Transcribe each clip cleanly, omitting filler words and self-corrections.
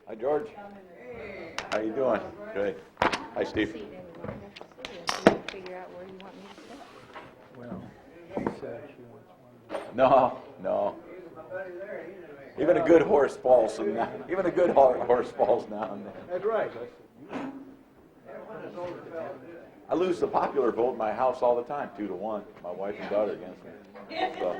Hi, George. How you doing? Good. Hi, Steve. Figure out where you want me to sit. Well, she said she wants one. No. Even a good horse falls and now. Even a good horse falls now and then. That's right. I lose the popular vote in my house all the time, 2-1. My wife and daughter against me. So.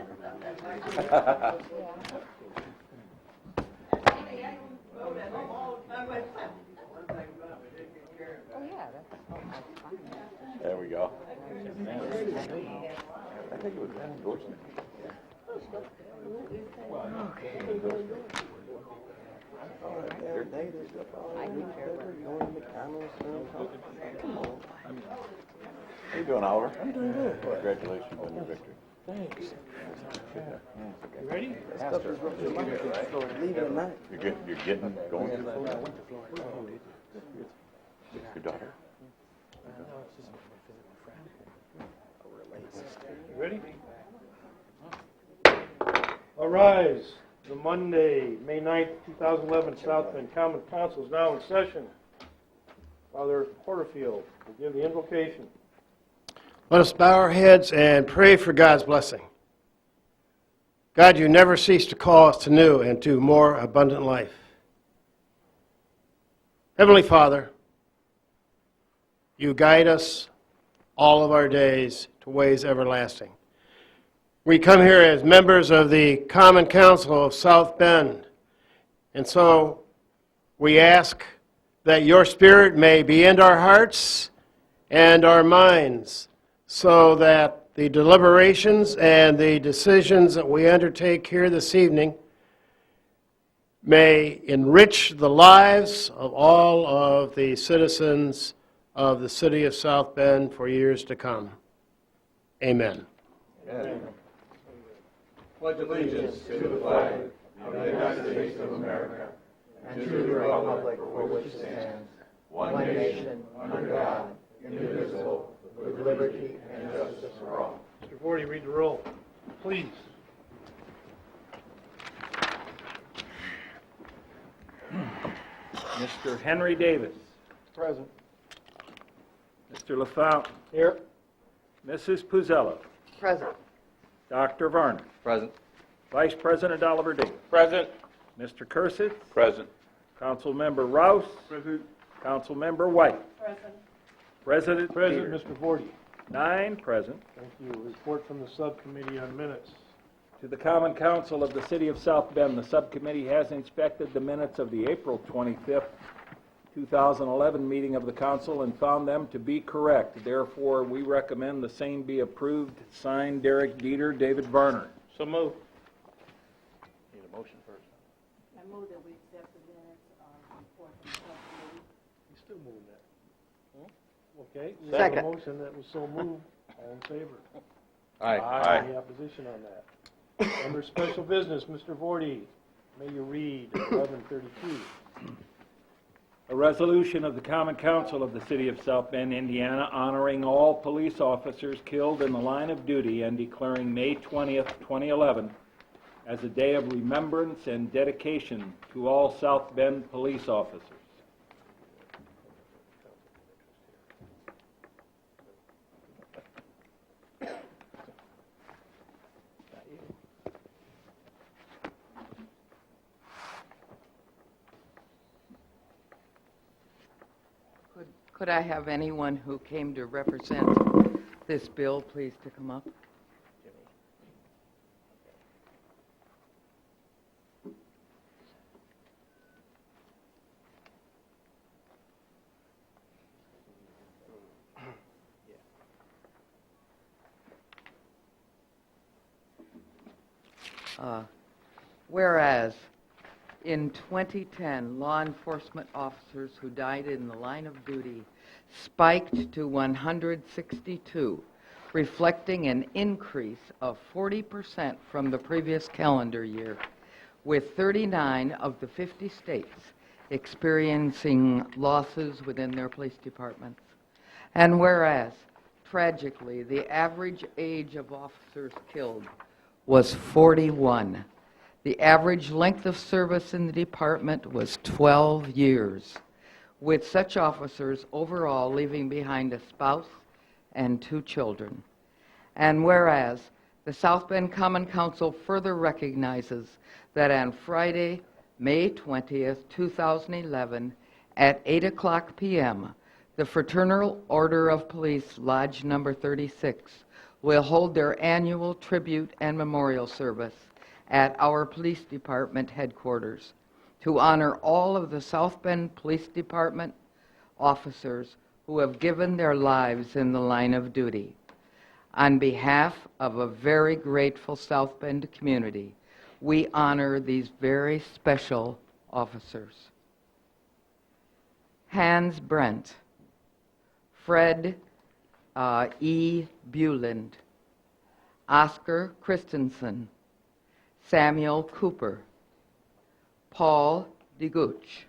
Oh, yeah, that's fine. There we go. I think it was that endorsement. How you doing, Oliver? I'm doing good. Congratulations on your victory. Thanks. You ready? You're getting going. Your daughter? You ready? All rise. The Monday, May 9th, 2011 South Bend Common Council is now in session. Father Porterfield will give the invocation. Let us bow our heads and pray for God's blessing. God, you never cease to call us to new and to more abundant life. Heavenly Father, you guide us all of our days to ways everlasting. We come here as members of the Common Council of South Bend, and so we ask that your Spirit may be in our hearts and our minds, so that the deliberations and the decisions that we undertake here this evening may enrich the lives of all of the citizens of the city of South Bend for years to come. Amen. Amen. Pledge allegiance to the flag of the United States of America and to the republic for which it stands, one nation, under God, indivisible, with liberty and justice for all. Mr. Vorty, read the roll, please. Mr. Henry Davis. Present. Mr. LaFount. Here. Mrs. Puzzello. Present. Dr. Varner. Present. Vice President Oliver Davis. Present. Mr. Cursith. Present. Councilmember Rouse. Present. Councilmember White. Present. President Present, Peters. Mr. Vorty. 9 present. Thank you. Report from the subcommittee on minutes. To the Common Council of the City of South Bend, the subcommittee has inspected the minutes of the April 25th, 2011 meeting of the council and found them to be correct. Therefore, we recommend the same be approved. Signed, Derek Dieter, David Varner. So moved. Need a motion first. I move that we accept the minutes of the report from the subcommittee. You still moving that? Okay. We Second. have a motion that was so moved. All in favor? Aye. Any opposition on that? Under special business, Mr. Vorty, may you read 1132. A resolution of the Common Council of the City of South Bend, Indiana, honoring all police officers killed in the line of duty and declaring May 20th, 2011 as a day of remembrance and dedication to all South Bend police officers. Could I have anyone who came to represent this bill, please, to come up? Whereas in 2010, law enforcement officers who died in the line of duty spiked to 162, reflecting an increase of 40% from the previous calendar year, with 39 of the 50 states experiencing losses within their police departments. And whereas, tragically, the average age of officers killed was 41. The average length of service in the department was 12 years, with such officers overall leaving behind a spouse and 2 children. And whereas the South Bend Common Council further recognizes that on Friday, May 20th, 2011, at 8:00 p.m., the Fraternal Order of Police, Lodge Number 36, will hold their annual tribute and memorial service at our police department headquarters to honor all of the South Bend Police Department officers who have given their lives in the line of duty. On behalf of a very grateful South Bend community, we honor these very special officers. Hans Brent, Fred E. Buland, Oscar Christensen, Samuel Cooper, Paul DeGuch,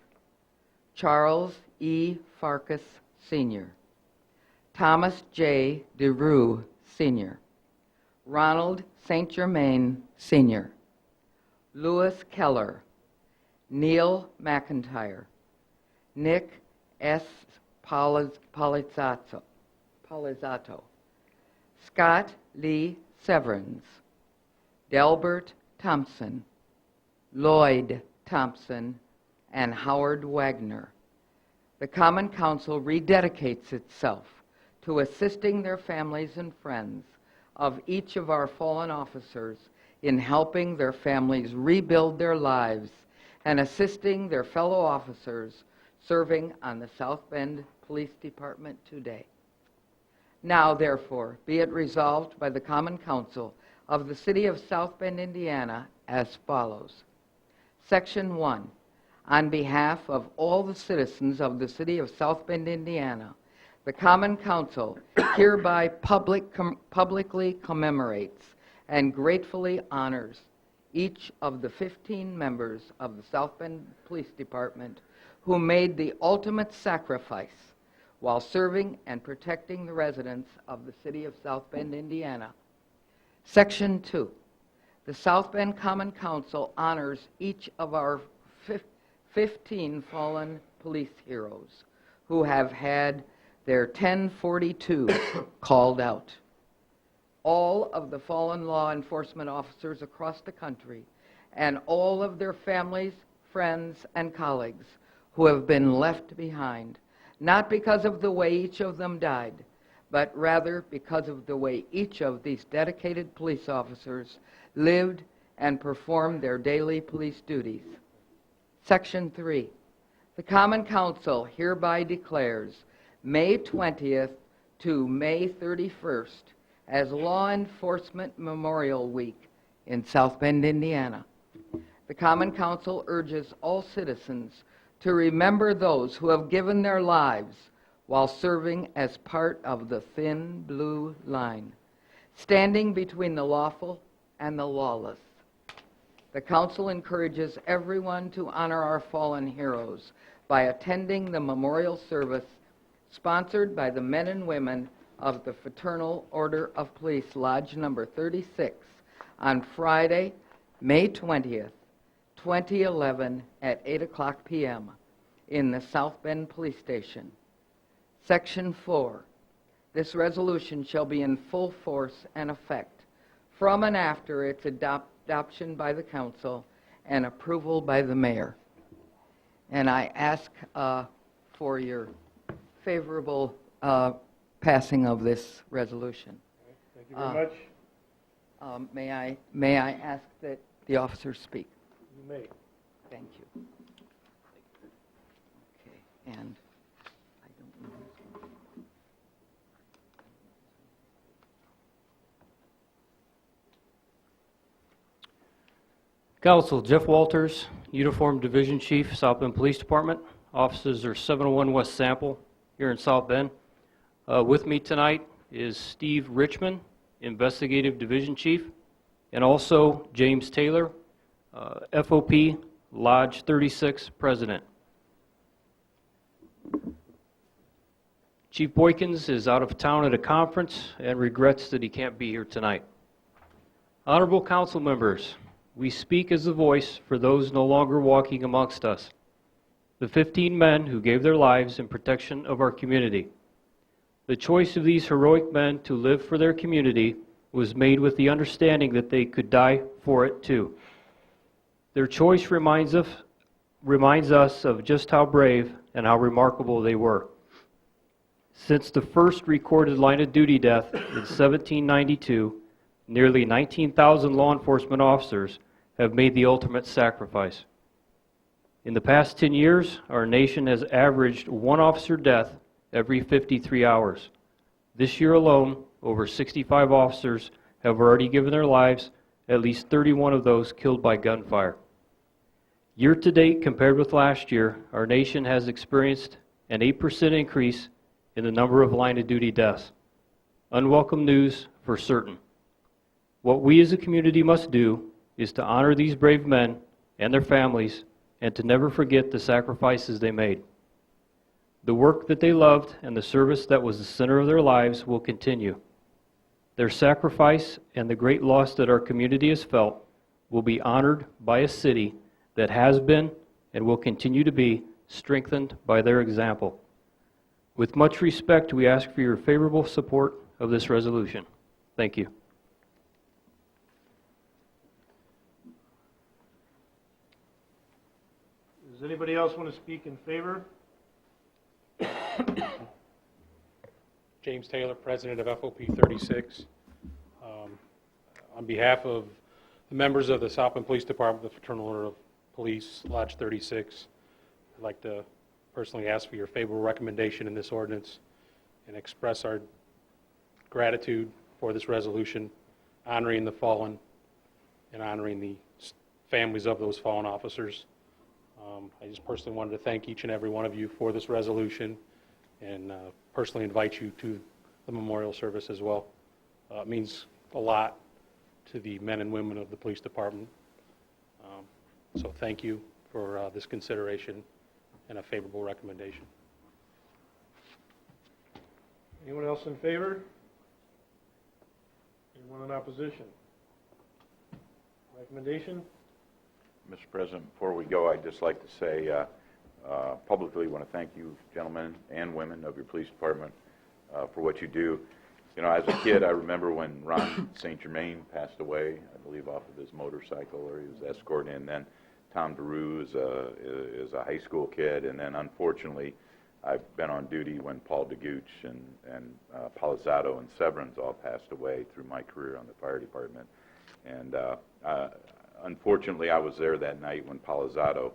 Charles E. Farkas, Sr., Thomas J. DeRue, Sr., Ronald St. Germain, Sr., Louis Keller, Neil McIntyre, Nick S. Polizzato, Scott Lee Severns, Delbert Thompson, Lloyd Thompson, and Howard Wagner. The Common Council rededicates itself to assisting their families and friends of each of our fallen officers in helping their families rebuild their lives and assisting their fellow officers serving on the South Bend Police Department today. Now, therefore, be it resolved by the Common Council of the City of South Bend, Indiana, as follows. Section 1. On behalf of all the citizens of the City of South Bend, Indiana, the Common Council hereby publicly commemorates and gratefully honors each of the 15 members of the South Bend Police Department who made the ultimate sacrifice while serving and protecting the residents of the City of South Bend, Indiana. Section 2. The South Bend Common Council honors each of our 15 fallen police heroes who have had their 1042 called out. All of the fallen law enforcement officers across the country and all of their families, friends, and colleagues who have been left behind, not because of the way each of them died, but rather because of the way each of these dedicated police officers lived and performed their daily police duties. Section 3. The Common Council hereby declares May 20th to May 31st as Law Enforcement Memorial Week in South Bend, Indiana. The Common Council urges all citizens to remember those who have given their lives while serving as part of the thin blue line, standing between the lawful and the lawless. The Council encourages everyone to honor our fallen heroes by attending the memorial service sponsored by the men and women of the Fraternal Order of Police, Lodge Number 36, on Friday, May 20th, 2011 at 8:00 p.m. in the South Bend Police Station. Section 4. This resolution shall be in full force and effect from and after its adoption by the Council and approval by the Mayor. And I ask for your favorable passing of this resolution. Thank you very much. May I ask that the officers speak? You may. Thank you. Okay, and I don't know this one. Council, Jeff Walters, Uniform Division Chief, South Bend Police Department. Offices are 701 West Sample here in South Bend. With me tonight is Steve Richmond, Investigative Division Chief, and also James Taylor, FOP, Lodge 36 President. Chief Boykins is out of town at a conference and regrets that he can't be here tonight. Honorable Council members, we speak as the voice for those no longer walking amongst us. The 15 men who gave their lives in protection of our community. The choice of these heroic men to live for their community was made with the understanding that they could die for it too. Their choice reminds us of just how brave and how remarkable they were. Since the first recorded line of duty death in 1792, nearly 19,000 law enforcement officers have made the ultimate sacrifice. In the past 10 years, our nation has averaged one officer death every 53 hours. This year alone, over 65 officers have already given their lives, at least 31 of those killed by gunfire. Year to date, compared with last year, our nation has experienced an 8% increase in the number of line of duty deaths. Unwelcome news for certain. What we as a community must do is to honor these brave men and their families and to never forget the sacrifices they made. The work that they loved and the service that was the center of their lives will continue. Their sacrifice and the great loss that our community has felt will be honored by a city that has been and will continue to be strengthened by their example. With much respect, we ask for your favorable support of this resolution. Thank you. Does anybody else want to speak in favor? James Taylor, President of FOP 36. On behalf of the members of the South Bend Police Department, the Fraternal Order of Police, Lodge 36, I'd like to personally ask for your favorable recommendation in this ordinance and express our gratitude for this resolution, honoring the fallen and honoring the families of those fallen officers. I just personally wanted to thank each and every one of you for this resolution and personally invite you to the memorial service as well. It means a lot to the men and women of the police department. So thank you for this consideration and a favorable recommendation. Anyone else in favor? Anyone in opposition? Recommendation? Mr. President, before we go, I'd just like to say publicly want to thank you, gentlemen and women of your police department, for what you do. You know, as a kid, I remember when Ron St. Germain passed away, I believe off of his motorcycle, or he was escorting, and then Tom DeRue is a high school kid, and then unfortunately, I've been on duty when Paul DeGooch and Palizzado and Severance all passed away through my career on the fire department. And unfortunately, I was there that night when Palizzado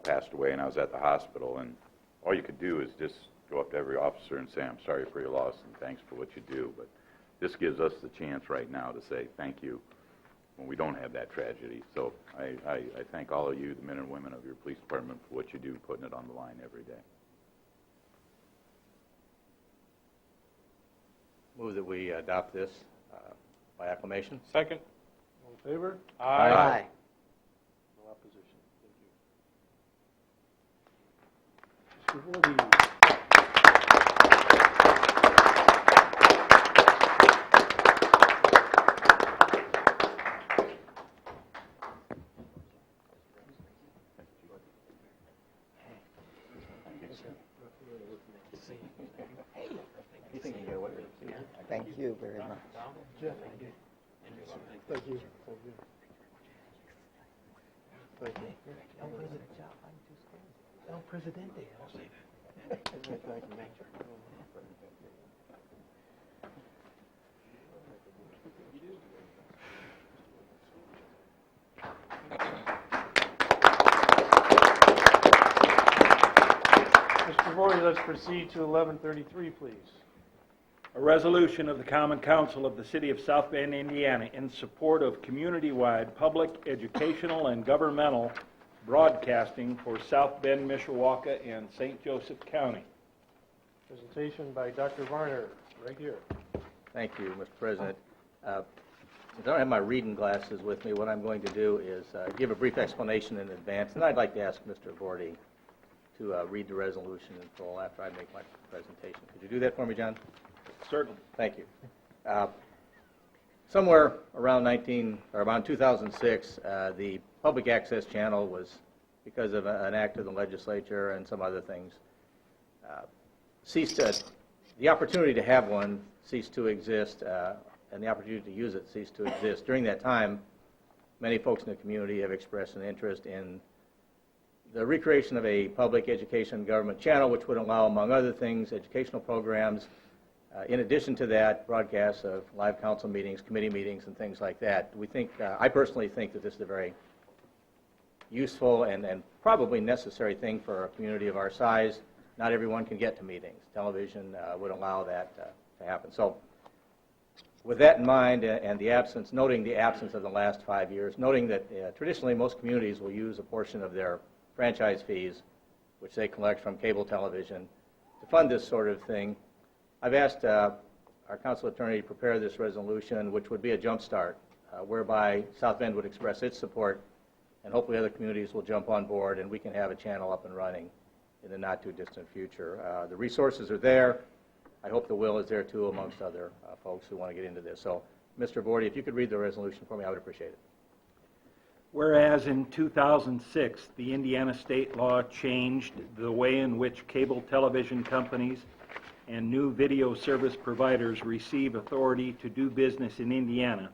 passed away, and I was at the hospital, and all you could do is just go up to every officer and say, I'm sorry for your loss and thanks for what you do. But this gives us the chance right now to say thank you when we don't have that tragedy. So I thank all of you, the men and women of your police department, for what you do, putting it on the line every day. Move that we adopt this by acclamation. Second. All in favor? Aye. No opposition. Thank you. Mr. Voorhees. Thank you very much. Thank you. Thank you. El Presidente. Mr. Voorhees, let's proceed to 1133, please. A resolution of the Common Council of the City of South Bend, Indiana, in support of community-wide public, educational, and governmental broadcasting for South Bend, Mishawaka, and St. Joseph County. Presentation by Dr. Varner, right here. Thank you, Mr. President. Since I don't have my reading glasses with me, what I'm going to do is give a brief explanation in advance, and I'd like to ask Mr. Vorty to read the resolution in full after I make my presentation. Could you do that for me, John? Certainly. Thank you. Somewhere around 2006, the public access channel was, because of an act of the legislature and some other things, the opportunity to have one ceased to exist, and the opportunity to use it ceased to exist. During that time, many folks in the community have expressed an interest in the recreation of a public education government channel, which would allow, among other things, educational programs. In addition to that, broadcasts of live council meetings, committee meetings, and things like that. We think, I personally think that this is a very useful and probably necessary thing for a community of our size. Not everyone can get to meetings. Television would allow that to happen. So with that in mind, and noting the absence of the last 5 years, noting that traditionally most communities will use a portion of their franchise fees, which they collect from cable television, to fund this sort of thing, I've asked our council attorney to prepare this resolution, which would be a jump start, whereby South Bend would express its support, and hopefully other communities will jump on board, and we can have a channel up and running in the not-too-distant future. The resources are there. I hope the will is there, too, amongst other folks who want to get into this. So, Mr. Vorty, if you could read the resolution for me, I would appreciate it. Whereas in 2006, the Indiana state law changed the way in which cable television companies and new video service providers receive authority to do business in Indiana,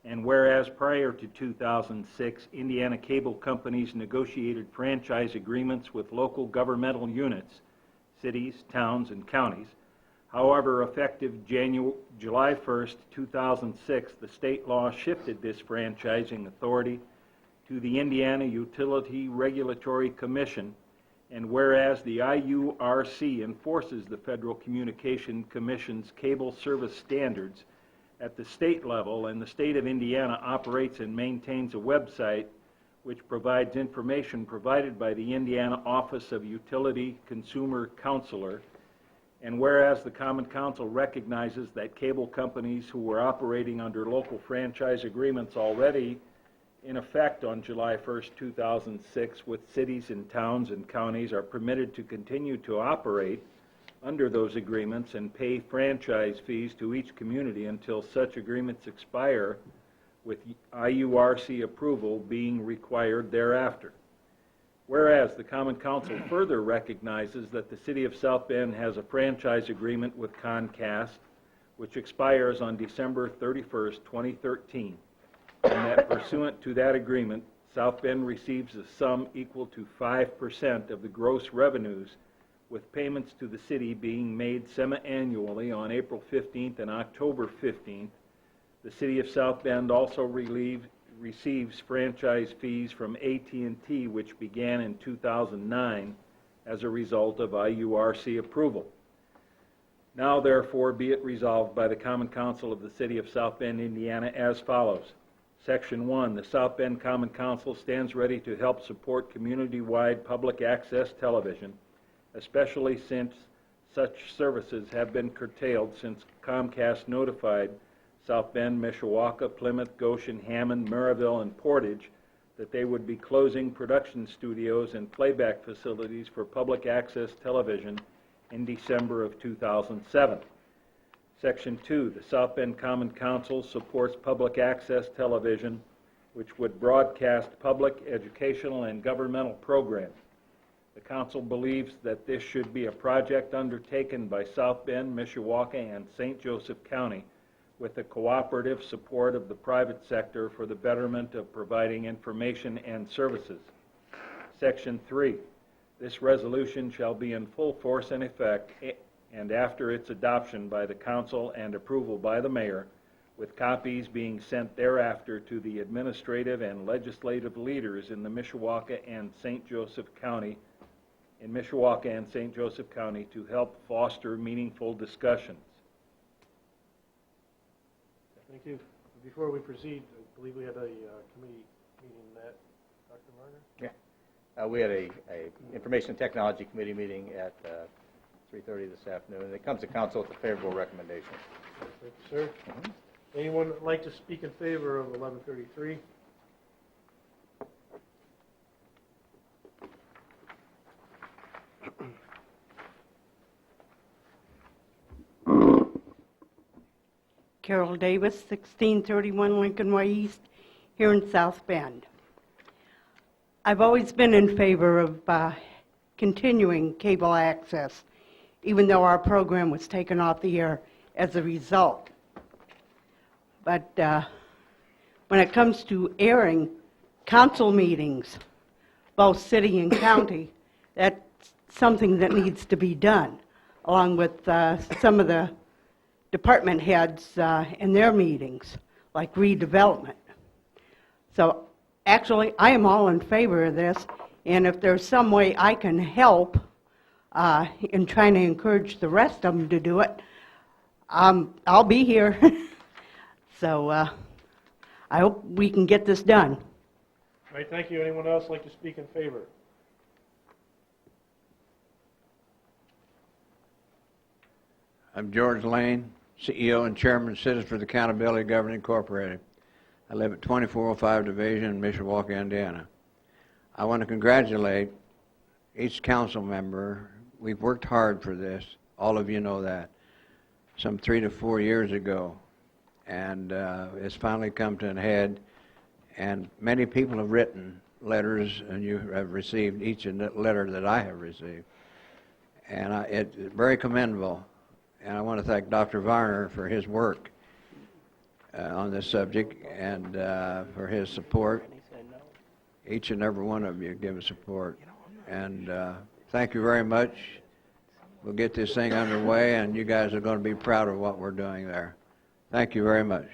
and whereas prior to 2006, Indiana cable companies negotiated franchise agreements with local governmental units, cities, towns, and counties. However, effective July 1st, 2006, the state law shifted this franchising authority to the Indiana Utility Regulatory Commission, and whereas the IURC enforces the Federal Communication Commission's cable service standards at the state level, and the state of Indiana operates and maintains a website which provides information provided by the Indiana Office of Utility Consumer Counselor, and whereas the Common Council recognizes that cable companies who were operating under local franchise agreements already in effect on July 1st, 2006, with cities and towns and counties are permitted to continue to operate under those agreements and pay franchise fees to each community until such agreements expire, with IURC approval being required thereafter. Whereas the Common Council further recognizes that the City of South Bend has a franchise agreement with Comcast, which expires on December 31st, 2013, and that pursuant to that agreement, South Bend receives a sum equal to 5% of the gross revenues, with payments to the city being made semi-annually on April 15th and October 15th. The City of South Bend also receives franchise fees from AT&T, which began in 2009 as a result of IURC approval. Now, therefore, be it resolved by the Common Council of the City of South Bend, Indiana, as follows. Section 1, the South Bend Common Council stands ready to help support community-wide public access television, especially since such services have been curtailed since Comcast notified South Bend, Mishawaka, Plymouth, Goshen, Hammond, Maryville, and Portage that they would be closing production studios and playback facilities for public access television in December of 2007. Section 2, the South Bend Common Council supports public access television, which would broadcast public, educational, and governmental programs. The Council believes that this should be a project undertaken by South Bend, Mishawaka, and St. Joseph County, with the cooperative support of the private sector for the betterment of providing information and services. Section 3, this resolution shall be in full force and effect, and after its adoption by the Council and approval by the Mayor, with copies being sent thereafter to the administrative and legislative leaders in the Mishawaka and St. Joseph County, to help foster meaningful discussions. Thank you. Before we proceed, I believe we had a committee meeting that, Dr. Marner? Yeah. We had a Information Technology Committee meeting at 3:30 this afternoon, and it comes to council with a favorable recommendation. Thank you, sir. Anyone like to speak in favor of 1133? Carol Davis, 1631 Lincoln Way East, here in South Bend. I've always been in favor of continuing cable access, even though our program was taken off the air as a result. But when it comes to airing council meetings, both city and county, that's something that needs to be done, along with some of the department heads in their meetings, like redevelopment. So actually, I am all in favor of this, and if there's some way I can help in trying to encourage the rest of them to do it, I'll be here. So I hope we can get this done. All right, thank you. Anyone else like to speak in favor? I'm George Lane, CEO and Chairman of Citizens for the Accountability Government Incorporated. I live at 2405 Division in Mishawaka, Indiana. I want to congratulate each council member. We've worked hard for this. All of you know that. Some 3 to 4 years ago. And it's finally come to an head. And many people have written letters, and you have received each letter that I have received. And it's very commendable. And I want to thank Dr. Varner for his work on this subject and for his support. Each and every one of you give us support. And thank you very much. We'll get this thing underway, and you guys are going to be proud of what we're doing there. Thank you very much.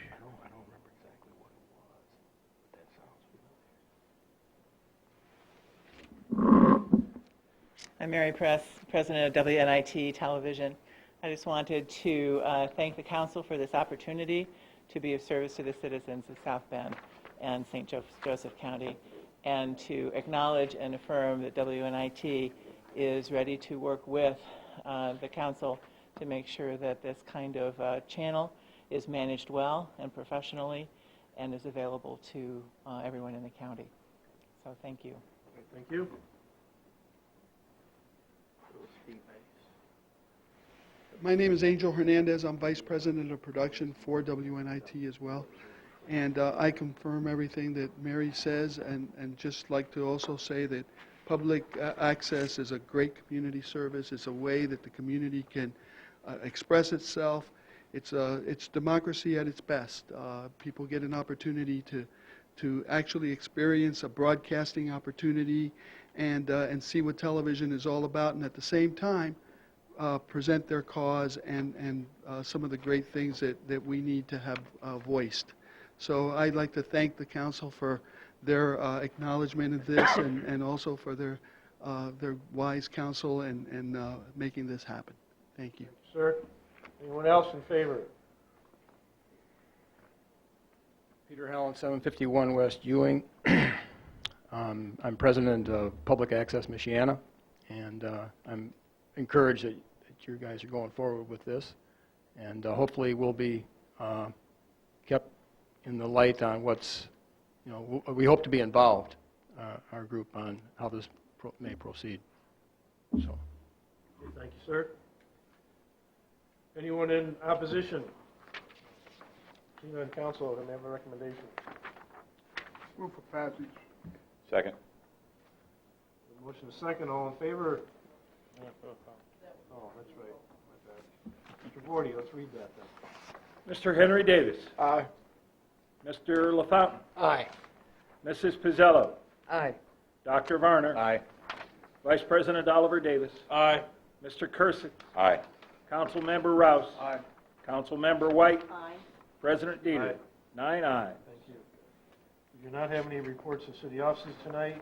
I'm Mary Press, president of WNIT Television. I just wanted to thank the council for this opportunity to be of service to the citizens of South Bend and St. Joseph County, and to acknowledge and affirm that WNIT is ready to work with the council to make sure that this kind of channel is managed well and professionally and is available to everyone in the county. So thank you. Thank you. My name is Angel Hernandez. I'm Vice President of Production for WNIT as well. And I confirm everything that Mary says, and just like to also say that public access is a great community service. It's a way that the community can express itself. It's democracy at its best. People get an opportunity to actually experience a broadcasting opportunity and see what television is all about, and at the same time present their cause and some of the great things that we need to have voiced. So I'd like to thank the council for their acknowledgement of this and also for their wise counsel and making this happen. Thank you. Sir, anyone else in favor? Peter Hallen, 751 West Ewing. I'm president of Public Access Michiana, and I'm encouraged that you guys are going forward with this, and hopefully we'll be kept in the light on what's, we hope to be involved, our group, on how this may proceed. So, thank you, sir. Anyone in opposition? Seeing none, council, can I have a recommendation? Move for passage. Second. Motion is second. All in favor? Oh, that's right. My bad. Mr. Vorty, let's read that then. Mr. Henry Davis. Aye. Mr. LaFountain. Aye. Mrs. Pizzello. Aye. Dr. Varner. Aye. Vice President Oliver Davis. Aye. Mr. Kursick. Aye. Councilmember Rouse. Aye. Councilmember White. Aye. President Dieter. Aye. 9 ayes. Thank you. We do not have any reports of city offices tonight.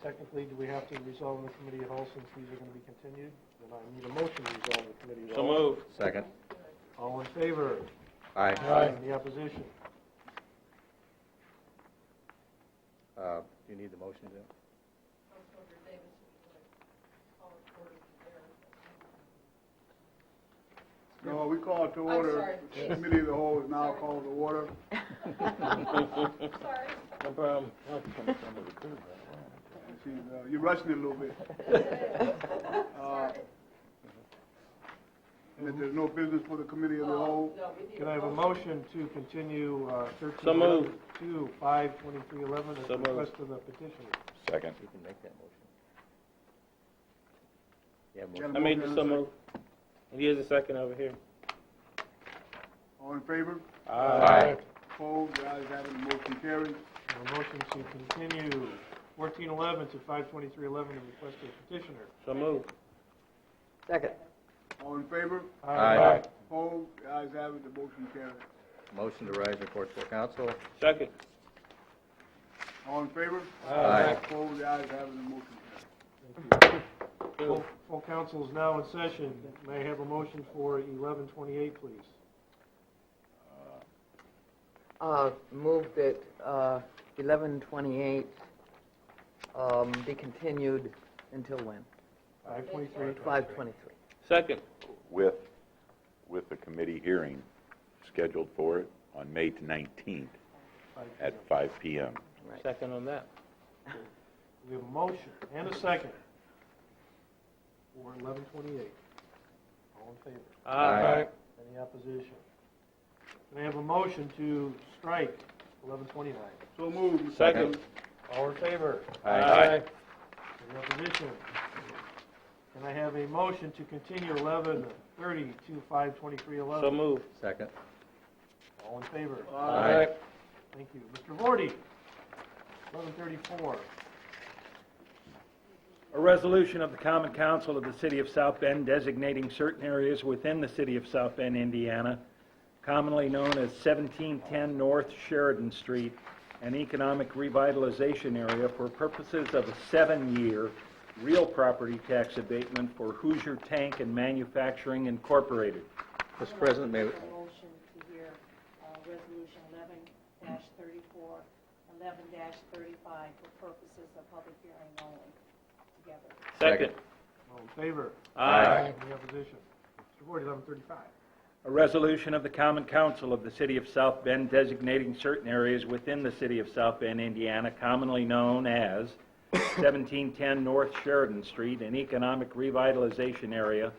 Technically, do we have to resolve in the committee at all since these are going to be continued? Then I need a motion to resolve in the committee at all. So moved. Second. All in favor? Aye. Any opposition? Do you need the motion to? No, we call it to order. The committee of the whole is now called to order. Sorry. No problem. You're rushing it a little bit. And if there's no business for the committee of the whole, Can I have a motion to continue 13 So moved. to 5/23/11 at So the moved. request of the petitioner? Second. You can make that motion. Yeah, got motion. a I made motion the and so a move. And here's a second over here. all in favor? Aye. Opposed? The ayes have it, the motion carries. A motion to continue 14/11 to 5/23/11 at the request of the petitioner. So move. Second. All in favor? Aye. Opposed? The ayes have it, the motion carries. Motion to rise report to council. Second. All in favor? Aye. Opposed? The ayes have it, the motion carries. Full council is now in session. May I have a motion for 11/28, please? Move that 11/28 be continued until when? 5/23. 5/23. Second. With the committee hearing scheduled for it on May 19th at 5 p.m. Second on that. We have a motion and a second for 11/28. All in favor? Aye. Any opposition? Can I have a motion to strike 11/29? So moved. Second. All in favor? Aye. Any opposition? Can I have a motion to continue 11/30 to 5/23/11? So move. Second. All in favor? Aye. Thank you. Mr. Vorty, 11:34. A resolution of the Common Council of the City of South Bend designating certain areas within the City of South Bend, Indiana, commonly known as 1710 North Sheridan Street, an economic revitalization area for purposes of a 7-year real property tax abatement for Hoosier Tank and Manufacturing Incorporated. Mr. President, may, A motion to hear Resolution 11-34, 11-35 for purposes of public hearing only, together. Second. All in favor? Aye. Any opposition? Mr. Vorty, 11:35. A resolution of the Common Council of the City of South Bend designating certain areas within the City of South Bend, Indiana, commonly known as 1710 North Sheridan Street, an economic revitalization area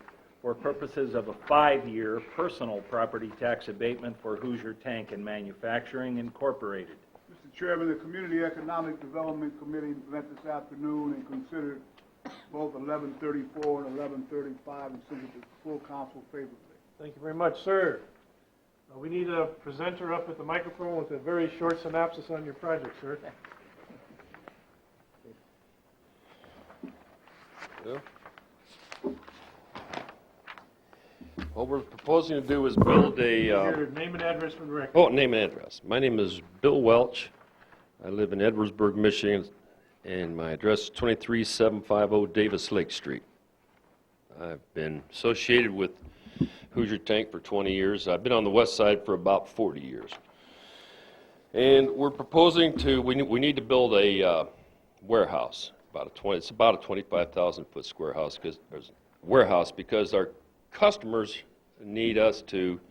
for purposes of a 5-year personal property tax abatement for Hoosier Tank and Manufacturing Incorporated. Mr. Chairman, the Community Economic Development Committee met this afternoon and considered both 1134 and 1135 and sent it to full council favorably. Thank you very much, sir. We need a presenter up at the microphone with a very short synopsis on your project, sir. What we're proposing to do is build a... Your name and address for the record. Oh, name and address. My name is Bill Welch. I live in Edwardsburg, Michigan, and my address is 23750 Davis Lake Street. I've been associated with Hoosier Tank for 20 years. I've been on the west side for about 40 years. And we're proposing to, we need to build a warehouse, it's about a 25,000 foot square house, warehouse, because our customers need us to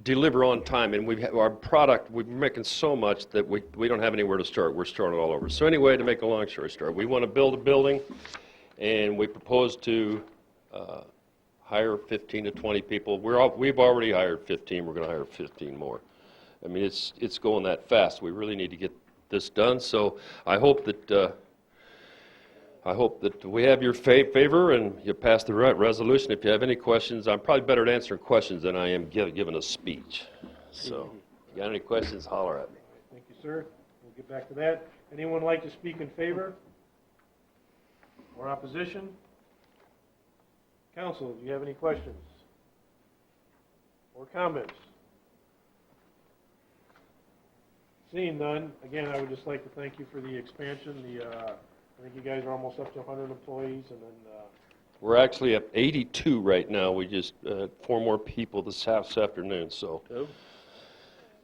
deliver on time, and our product, we're making so much that we don't have anywhere to start. We're starting all over. So anyway, to make a long story short, we want to build a building, and we propose to hire 15 to 20 people. We've already hired 15. We're going to hire 15 more. I mean, it's going that fast. We really need to get this done. So I hope that we have your favor and you pass the right resolution. If you have any questions, I'm probably better at answering questions than I am giving a speech. So, if you got any questions, holler at me. Thank you, sir. We'll get back to that. Anyone like to speak in favor or opposition? Council, do you have any questions or comments? Seeing none, again, I would just like to thank you for the expansion. I think you guys are almost up to 100 employees, and then... We're actually at 82 right now. We just 4 more people this afternoon, so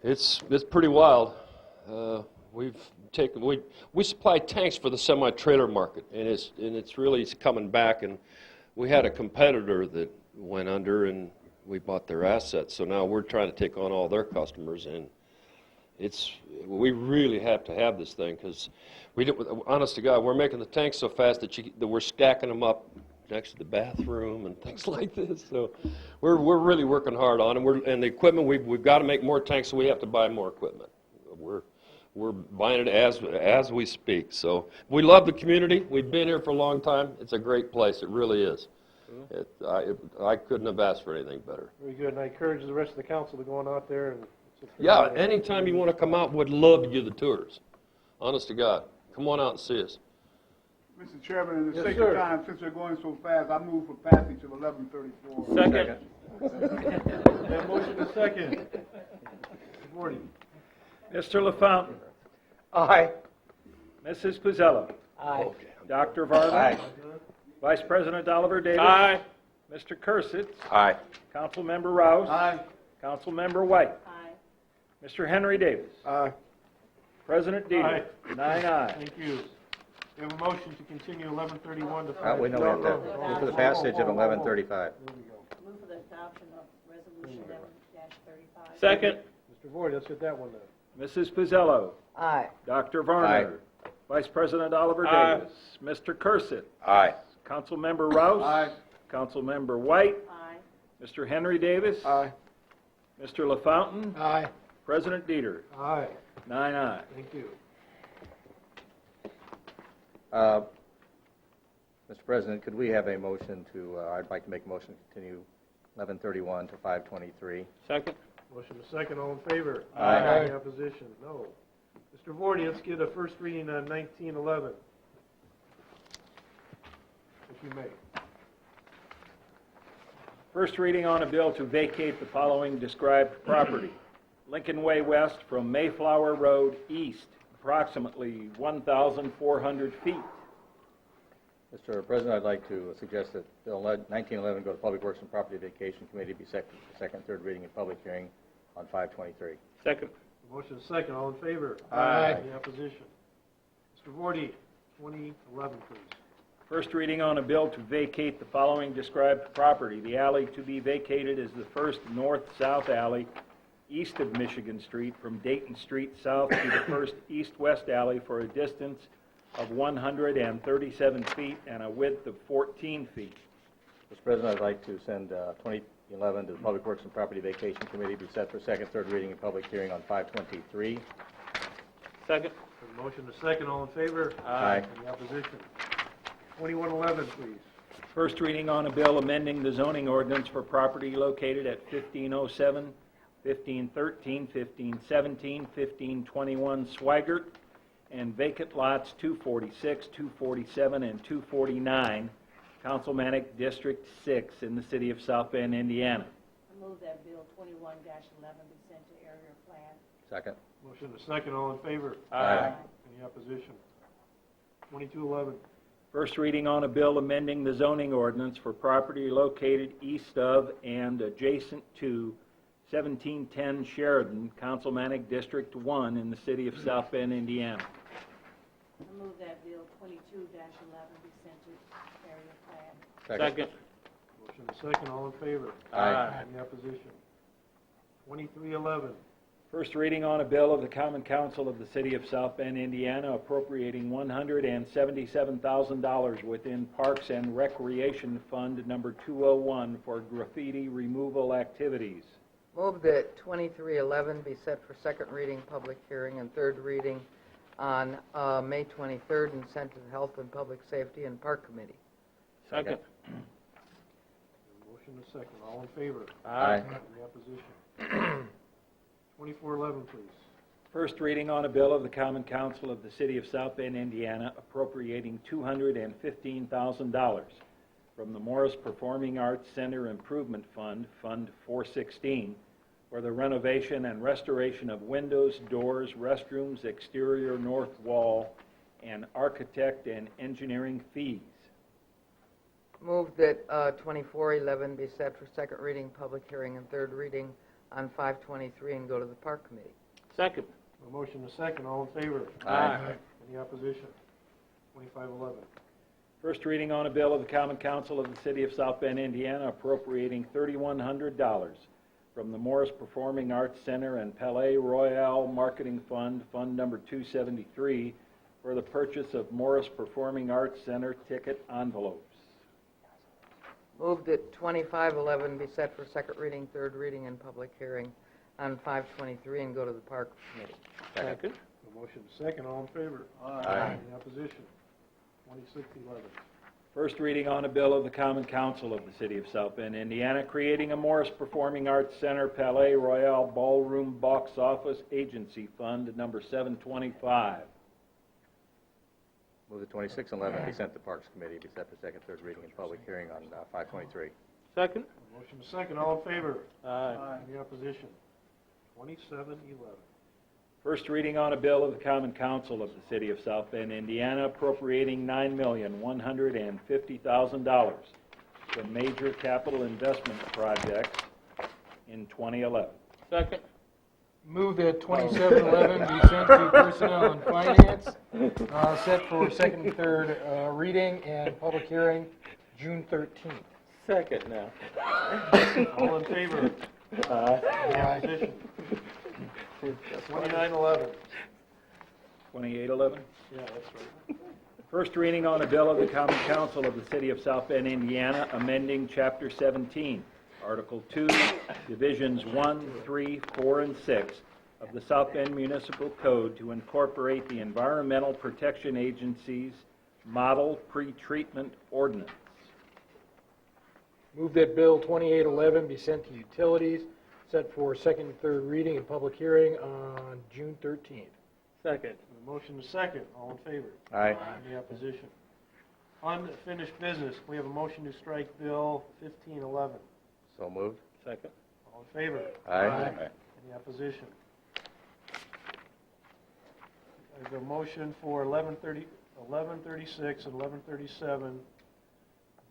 it's pretty wild. We supply tanks for the semi-trailer market, and it's really coming back. And we had a competitor that went under, and we bought their assets. So now we're trying to take on all their customers, and we really have to have this thing, because honest to God, we're making the tanks so fast that we're stacking them up next to the bathroom and things like this. So we're really working hard on it. And the equipment, we've got to make more tanks, so we have to buy more equipment. We're buying it as we speak. So we love the community. We've been here for a long time. It's a great place. It really is. I couldn't have asked for anything better. Very good, and I encourage the rest of the council to go on out there and... Yeah, anytime you want to come out, would love to give the tours. Honest to God. Come on out and see us. Mr. Chairman, in the Yes, sake sir. of time, since we're going so fast, I move for passage of 1134. Second. That motion is second. Mr. Gordy. Mr. LaFountain. Aye. Mrs. Puzzello. Aye. Dr. Varda. Aye. Vice President Oliver Davis. Aye. Mr. Kursitz. Aye. Councilmember Rouse. Aye. Councilmember White. Aye. Mr. Henry Davis. Aye. President Dieter. 9 ayes. Thank you. We have a motion to continue 1131 to 5. We know we have to move for the passage of 1135. There we go. Move for the adoption of resolution 11-35. Second. Mr. Voigt, let's get that one then. Mrs. Puzzello. Aye. Dr. Varner. Vice President Oliver Aye. Davis. Mr. Kursitz. Aye. Councilmember Rouse. Aye. Councilmember White. Aye. Mr. Henry Davis. Aye. Mr. LaFountain. Aye. President Dieter. Aye. 9 ayes. Thank you. Mr. President, could we have a motion to, I'd like to make a motion to continue 1131 to 523. Second. Motion is second. All in favor? Aye. Any opposition? No. Mr. Voigt, let's get a first reading on 1911. If you may. First reading on a bill to vacate the following described property. Lincoln Way West from Mayflower Road east, approximately 1,400 feet. Mr. President, I'd like to suggest that Bill 1911 go to Public Works and Property Vacation Committee, be second, third reading and public hearing on 523. Second. Motion is second. All in favor? Aye. Any opposition? Mr. Voigt, 2011, please. First reading on a bill to vacate the following described property. The alley to be vacated is the first north-south alley east of Michigan Street from Dayton Street south to the first east-west alley for a distance of 137 feet and a width of 14 feet. Mr. President, I'd like to send 2011 to the Public Works and Property Vacation Committee, be set for second, third reading and public hearing on 523. Second. Motion is second. All in favor? Aye. Any opposition? 2111, please. First reading on a bill amending the zoning ordinance for property located at 1507, 1513, 1517, 1521 Swigert, and vacant lots 246, 247, and 249, Councilmanic District 6 in the city of South Bend, Indiana. I move that Bill 21-11 be sent to area plan. Second. Motion is second. All in favor? Aye. Any opposition? 2211. First reading on a bill amending the zoning ordinance for property located east of and adjacent to 1710 Sheridan, Councilmanic District 1 in the city of South Bend, Indiana. I move that Bill 22-11 be sent to area plan. Second. Motion is second. All in favor? Aye. Any opposition? 2311. First reading on a bill of the Common Council of the City of South Bend, Indiana, appropriating $177,000 within Parks and Recreation Fund number 201 for graffiti removal activities. Move that 2311 be set for second reading, public hearing, and third reading on May 23rd and sent to the Health and Public Safety and Park Committee. Second. Motion is second. All in favor? Aye. Any opposition? 2411, please. First reading on a bill of the Common Council of the City of South Bend, Indiana, appropriating $215,000 from the Morris Performing Arts Center Improvement Fund, Fund 416, for the renovation and restoration of windows, doors, restrooms, exterior north wall, and architect and engineering fees. Move that 2411 be set for second reading, public hearing, and third reading on 523 and go to the Park Committee. Second. A motion is second. All in favor? Aye. Any opposition? 2511. First reading on a bill of the Common Council of the City of South Bend, Indiana, appropriating $3,100 from the Morris Performing Arts Center and Palais Royale Marketing Fund, Fund number 273, for the purchase of Morris Performing Arts Center ticket envelopes. Move that 2511 be set for second reading, third reading, and public hearing on 523 and go to the Park Committee. Second. A motion second, all in favor? Aye. Any opposition? 2611. First reading on a bill of the Common Council of the City of South Bend, Indiana, creating a Morris Performing Arts Center Palais Royale Ballroom Box Office Agency Fund, number 725. Move that 2611 be sent to Parks Committee, be set for second, third reading, and public hearing on 523. Second. Motion second, all in favor? Aye. Any opposition? 2711. First reading on a bill of the Common Council of the City of South Bend, Indiana, appropriating $9,150,000 for major capital investment projects in 2011. Second. Move that 2711 be sent to Personnel and Finance, set for second and third reading and public hearing June 13th. Second now. All in favor? Aye. Any opposition? 2911. 2811. Yeah, that's right. First reading on a bill of the Common Council of the City of South Bend, Indiana, amending Chapter 17, Article 2, Divisions 1, 3, 4, and 6 of the South Bend Municipal Code to incorporate the Environmental Protection Agency's Model Pretreatment Ordinance. Move that Bill 2811 be sent to Utilities, set for second and third reading and public hearing on June 13th. Second. A motion is second, all in favor? Aye. Any opposition? Unfinished business, we have a motion to strike Bill 1511. So moved. Second. All in favor? Aye. Any opposition? There's a motion for 1136 and 1137.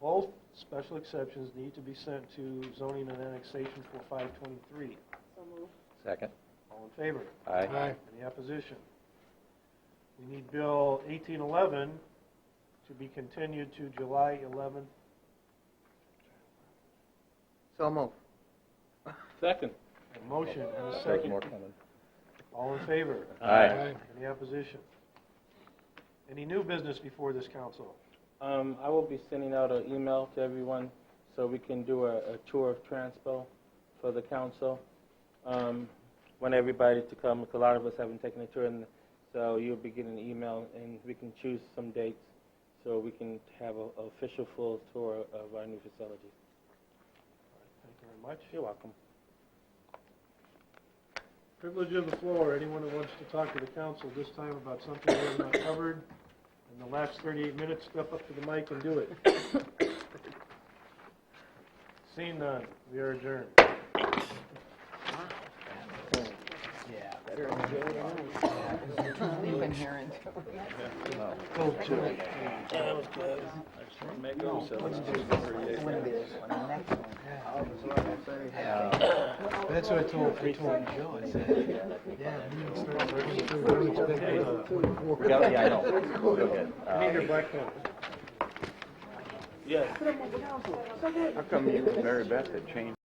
Both special exceptions need to be sent to zoning and annexation for 523. So moved. Second. All in favor? Aye. Any opposition? We need Bill 1811 to be continued to July 11th. So move. Second. A motion and a There's second. more coming. All in favor? Aye. Any opposition? Any new business before this council? I will be sending out an email to everyone so we can do a tour of Transpo for the council. Want everybody to come, because a lot of us haven't taken a tour, and so you'll be getting an email, and we can choose some dates so we can have an official full tour of our new facilities. Thank you very much. You're welcome. Privilege of the floor. Anyone who wants to talk to the council this time about something we have not covered in the last 38 minutes, step up to the mic and do it. Seeing none, we are adjourned. Yeah, better enjoy it. Sleeping here until. Go to it. That was good. Make it 738. That's what I told Joe. I said, yeah, meeting starts early. Yeah, I know. Go ahead. I need your black pen. Yes. How come you and Mary Beth had changed